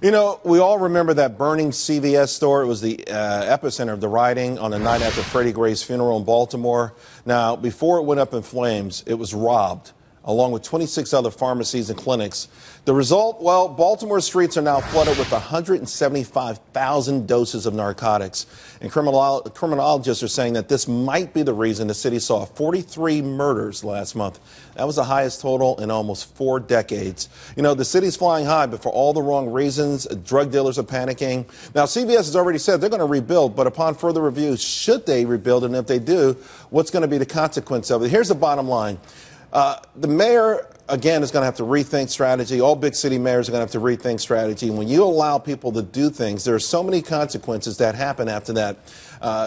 You know, we all remember that burning CVS store. It was the epicenter of the rioting on the night after Freddie Gray's funeral in Baltimore. Now, before it went up in flames, it was robbed, along with 26 other pharmacies and clinics. The result, well, Baltimore streets are now flooded with 175,000 doses of narcotics. And criminologists are saying that this might be the reason the city saw 43 murders last month. That was the highest total in almost 4 decades. You know, the city's flying high, but for all the wrong reasons. Drug dealers are panicking. Now, CVS has already said they're going to rebuild, but upon further review, should they rebuild? And if they do, what's going to be the consequence of it? Here's the bottom line. The mayor, again, is going to have to rethink strategy. All big city mayors are going to have to rethink strategy. When you allow people to do things, there are so many consequences that happen after that.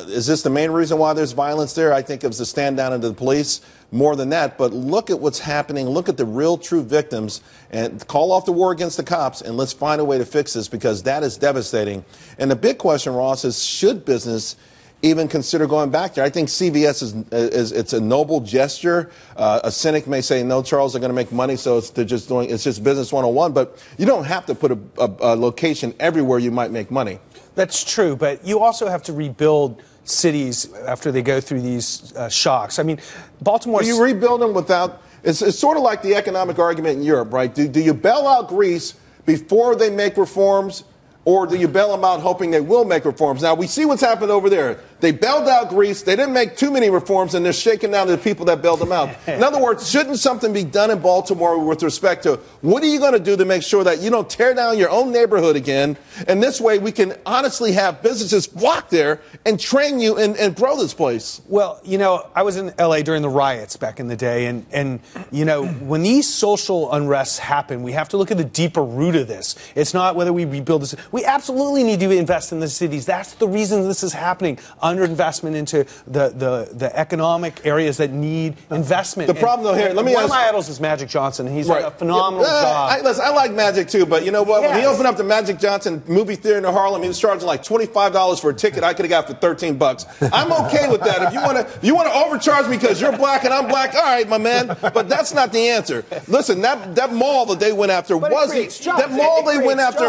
Is this the main reason why there's violence there? I think it was the stand down into the police. More than that, but look at what's happening. Look at the real, true victims and call off the war against the cops, and let's find a way to fix this, because that is devastating. And the big question, Ross, is should business even consider going back there? I think CVS it's a noble gesture. A cynic may say, no, Charles, they're going to make money, so it's just business 101. But you don't have to put a location everywhere you might make money. That's true, but you also have to rebuild cities after they go through these shocks. I mean, Baltimore. You rebuild them without. It's sort of like the economic argument in Europe, right? Do you bail out Greece before they make reforms? Or do you bail them out hoping they will make reforms? Now, we see what's happened over there. They bailed out Greece. They didn't make too many reforms, and they're shaking down the people that bailed them out. In other words, shouldn't something be done in Baltimore with respect to what are you going to do to make sure that you don't tear down your own neighborhood again? And this way we can honestly have businesses flock there and train you and grow this place. Well, you know, I was in L.A. during the riots back in the day, and you know, when these social unrests happen, we have to look at the deeper root of this. It's not whether we rebuild this. We absolutely need to invest in the cities. That's the reason this is happening. Underinvestment into the economic areas that need investment. The problem, though, here, let me ask. One of my idols is Magic Johnson. He's done a phenomenal job. Listen, I like Magic, too, but you know what? When he opened up the Magic Johnson movie theater in Harlem, he was charging like $25 for a ticket I could have got for $13. I'm okay with that. If you want to overcharge me because you're black and I'm black, all right, my man. But that's not the answer. Listen, that mall that they went after in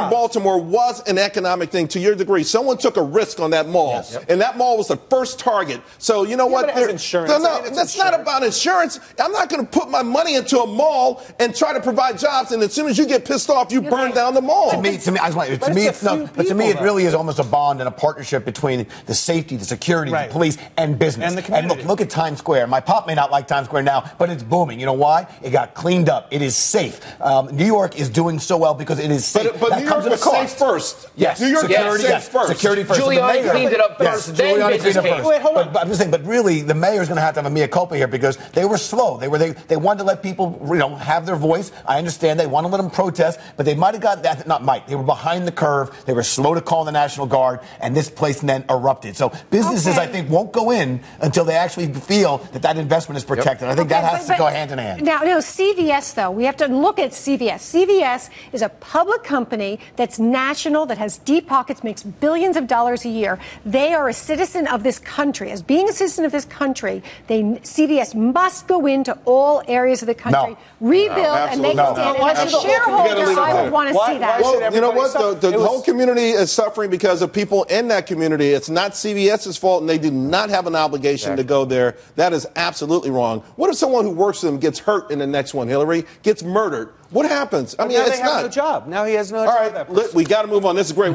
Baltimore was an economic thing to your degree. Someone took a risk on that mall, and that mall was the first target. So you know what? But it has insurance. No, that's not about insurance. I'm not going to put my money into a mall and try to provide jobs, and as soon as you get pissed off, you burn down the mall. To me, it really is almost a bond and a partnership between the safety, the security, the police, and business. And the community. And look at Times Square. My pop may not like Times Square now, but it's booming. You know why? It got cleaned up. It is safe. New York is doing so well because it is safe. But New York was safe first. Yes, New York security, first. Security first. Giuliani cleaned it up first. Then business came. Wait, hold on. But I'm just saying. But really, the mayor's going to have a mea culpa here because they were slow. They wanted to let people, have their voice. I understand they want to let them protest, but they might have got that. Not might. They were behind the curve. They were slow to call the National Guard, and this place then erupted. So businesses, I think, won't go in until they actually feel that investment is protected. I think that has to go hand in hand. Now, CVS though, we have to look at CVS. CVS is a public company that's national, that has deep pockets, makes billions of dollars a year. They are a citizen of this country. As being a citizen of this country, CVS must go into all areas of the country, rebuild, and make a stand. And as a shareholder, I would want to see that. Well, you know what? The whole community is suffering because of people in that community. It's not CVS's fault, and they do not have an obligation to go there. That is absolutely wrong. What if someone who works for them gets hurt in the next one, Hillary, gets murdered? What happens? I mean, it's not. Now he has no job. Now he has no job. All right, we got to move on. This is great.